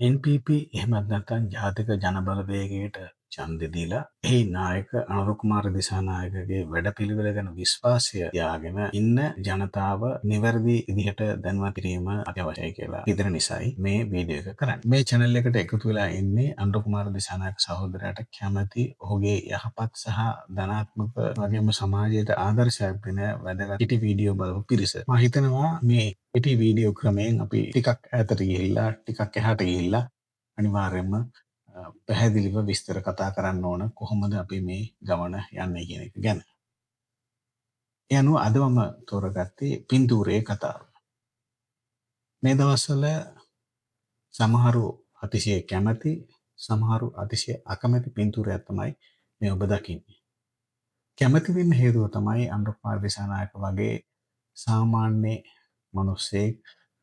NPP එහෙමත් නැත්නම් ජාතික ජනබලවේගයට ඡන්දෙ දීලා එහි නායක අනුර කුමාර දිසානායකගේ වැඩපිළිවෙල ගැන විශ්වාසය තියාගෙන ඉන්න ජනතාව නිවැරදි විදිහට දැනුවත් කිරීම අත්‍යවශ්‍යයි කියලා හිතන නිසායි මේ වීඩියෝ එක කරන්නේ. මේ channel එකට එකතු වෙලා ඉන්නේ අනුර කුමාර දිසානායක සහෝදරයාට කැමැති ඔහුගේ යහපත් සහ ධනාත්මක වගේම සමාජයට ආදර්ශයක් වෙන වැදගත් පිටි වීඩියෝ බලපු පිරිස. මම හිතනවා මේ පිටි වීඩියෝ ක්‍රමයෙන් අපි ටිකක් ඈතට ගිහිල්ලා ටිකක් එහාට ගිහිල්ලා අනිවාර්යයෙන්ම පැහැදිලිව විස්තර කතා කරන්න ඕන කොහොමද අපි මේ ගමන යන්නේ කියන එක ගැන. ඒ අනුව අද මම තෝරගත්තේ පින්තූරයේ කතාව. මේ දවස්වල සමහරු අතිශය කැමති සමහරු අතිශය අකමැති පින්තූරයක් තමයි මේ ඔබ දකින්නේ. කැමති වෙන්න හේතුව තමයි අනුර කුමාර දිසානායක වගේ සාමාන්‍ය මිනිස්සෙක්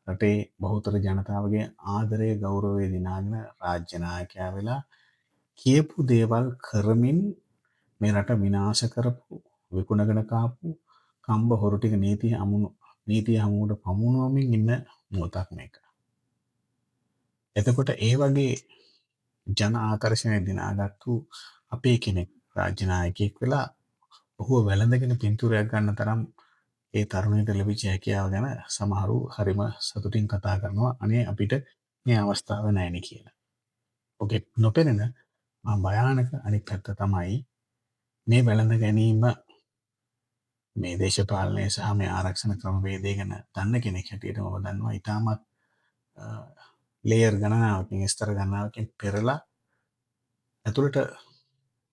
රටේ බහුතර ජනතාවගේ ආදරය ගෞරවය දිනාගෙන රාජ්‍ය ናයකයා වෙලා කියපු දේවල් කරමින් මේ රට විනාශ කරපු විකුණගෙන කාපු කම්බ හොරු ටික නීතිය හමුවට පමුණුවමින් ඉන්න මොහොතක් මේක. එතකොට ඒ වගේ ජන ආකර්ෂණය දිනාගත්තු අපේ කෙනෙක් රාජ්‍ය නායකයෙක් වෙලා ඔහුව වැළඳගෙන පින්තූරයක් ගන්න තරම් ඒ තරුණයට ලැබිච්ච හැකියාව ගැන සමහරු හරිම සතුටින් කතා කරනවා. අනේ අපිට මේ අවස්ථාව නැහැනේ කියලා. ඔකේ නොපෙනෙන භයානක අනිත් පැත්ත තමයි මේ වැළඳ ගැනීම මේ දේශපාලනය සහ මේ ආරක්ෂණ ක්‍රමවේදය ගැන දන්න කෙනෙක් හැටියට මම දන්නවා ඉතාමත් ලේයර් ගණනාවකින් ස්තර ගණනාවකින් පෙරලා ඇතුළට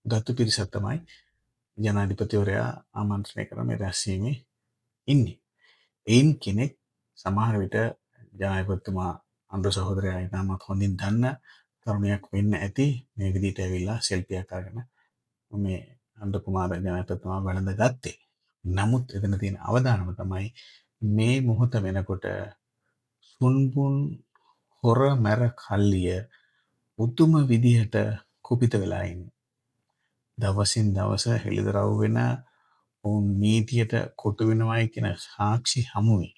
ගත්තු පිරිසක් තමයි ජනාධිපතිවරයා ආමන්ත්‍රණය කරන මේ රැස්වීමේ ඉන්නේ. එයින් කෙනෙක් සමහර විට ජනාධිපතිතුමා අනුර සහෝදරයා ඉතාමත් හොඳින් දන්න තරුණයක් වෙන්න ඇති මේ විදිහට ඇවිල්ලා සෙල්ෆියක් අරගෙන මේ අනුර කුමාර ජනාධිපතිතුමා වැළඳ ගත්තේ. නමුත් එතන තියෙන අවදානම තමයි මේ මොහොත වෙනකොට සුන්බුන් හොර මැර කල්ලිය උතුම විදිහට කුපිත වෙලා ඉන්නේ. දවසින් දවස හෙළිදරව් වෙන ඔවුන් නීතියට කොටු වෙනවයි කියන සාක්ෂි හමුවේ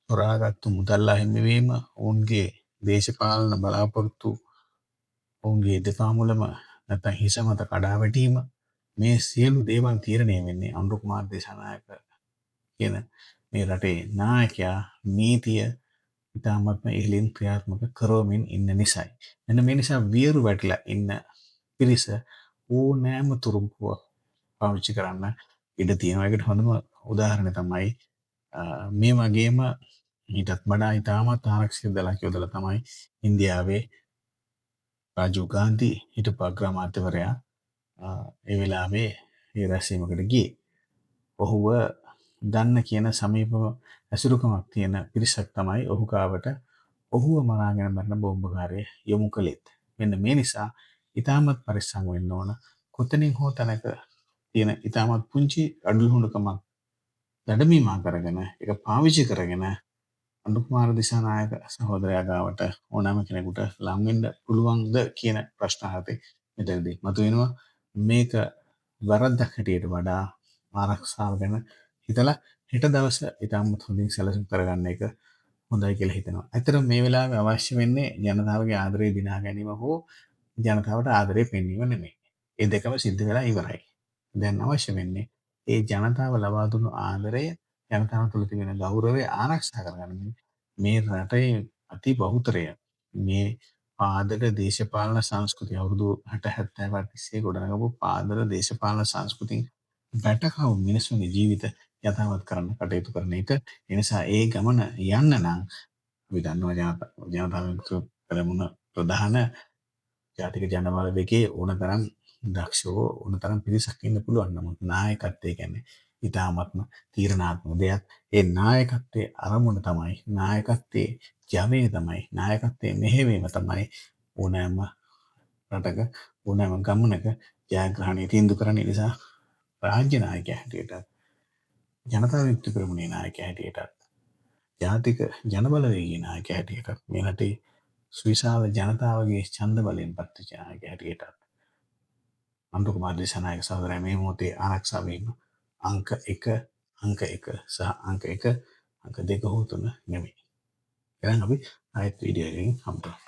හොරාගත්තු මුදල් අහිමිවීම ඔවුන්ගේ දේශපාලන බලාපොරොත්තු ඔවුන්ගේ දෙපා මුලම නැත්නම් හිස මත කඩා වැටීම මේ සියලු දේවල් තීරණය වෙන්නේ අනුර කුමාර දිසානායක කියන මේ රටේ නායකයා නීතිය ඉතාමත්ම ඉහළින් ක්‍රියාත්මක කරවමින් ඉන්න නිසායි. මෙන්න මේ නිසා වියරු වැටිලා ඉන්න පිරිස ඕනෑම තුරුම්පුව පාවිච්චි කරන්න ඉඩ තියෙනවා. ඒකට හොඳම උදාහරණය තමයි මේ වගේම ඊටත් වඩා ඉතාමත් ආරක්ෂිත දළක් යොදලා තමයි ඉන්දියාවේ රාජීව් ගාන්ධි හිටපු අග්‍රාමාත්‍යවරයා ඒ වෙලාවේ ඒ රැස්වීමකට ගියේ. ඔහුව දන්න කියන සමීපව ඇසුරුකමක් තියෙන පිරිසක් තමයි ඔහු කාවට ඔහුව මරාගෙන මරන බෝම්බකාරය යොමු කළෙත්. මෙන්න මේ නිසා ඉතාමත් පරිස්සම් වෙන්න ඕන. කොතනින් හෝ තැනක තියෙන ඉතාමත් පුංචි අඩලුහුණුකමක් දඩමීමා කරගෙන ඒක පාවිච්චි කරගෙන අනුර කුමාර දිසානායක සහෝදරයා ගාවට ඕනෑම කෙනෙකුට ලං වෙන්න පුළුවන්ද කියන ප්‍රශ්න අහතේ මෙතනදී මතුවෙනවා. මේක වැරද්දක් හැටියට වඩා ආරක්ෂාව ගැන හිතලා හෙට දවස ඉතාමත් හොඳින් සැලසුම් කරගන්න එක හොඳයි කියලා හිතනවා. ඇත්තටම මේ වෙලාවේ අවශ්‍ය වෙන්නේ ජනතාවගේ ආදරය දිනා ගැනීම හෝ ජනතාවට ආදරය පෙන්වීම නෙමෙයි. ඒ දෙකම සිද්ධ වෙලා ඉවරයි. දැන් අවශ්‍ය වෙන්නේ ඒ ජනතාව ලබා දුන්නු ආදරය ජනතාව තුළ තිබෙන ගෞරවය ආරක්ෂා කරගන්න මේ රටේ අති බහුතරය මේ පාදක දේශපාලන සංස්කෘතිය අවුරුදු 60 70 තිස්සේ ගොඩනගපු පාදක දේශපාලන සංස්කෘතිය වැටකව මිනිස්සුන්ගේ ජීවිත යථාවත් කරන්න කටයුතු කරන එක. ඒ නිසා ඒ ගමන යන්න නම් අපි දන්නවා ජනතාවෙන් කරමුණ ප්‍රධාන ජාතික ජනබලවේගයේ ඕනතරම් දක්ෂව ඕනතරම් පිරිසක් ඉන්න පුළුවන්. නමුත් නායකත්වය කියන්නේ ඉතාමත්ම තීරණාත්මක දෙයක්. ඒ නායකත්වයේ අරමුණ තමයි නායකත්වයේ ජවය තමයි නායකත්වයේ මෙහෙවීම තමයි ඕනෑම රටක ඕනෑම ගමනක ජයග්‍රහණය තීන්දුව කරන නිසා රාජ්‍ය නායකයා හැටියට ජනතා විමුක්ති පෙරමුණේ නායකයා හැටියට ජාතික ජනබලවේගයේ නායකයා හැටියට මේ රටේ සුවිශාල ජනතාවගේ ඡන්ද බලයෙන් පත්වෙච්ච නායකයා හැටියට අනුර කුමාර දිසානායක සහෝදරයා මේ මොහොතේ ආරක්ෂා වීම අංක 1 සහ අංක 2 හෝ 3 නෙමෙයි. එහෙනම් අපි ආයෙත් වීඩියෝ එකකින් හම්බ වෙමු.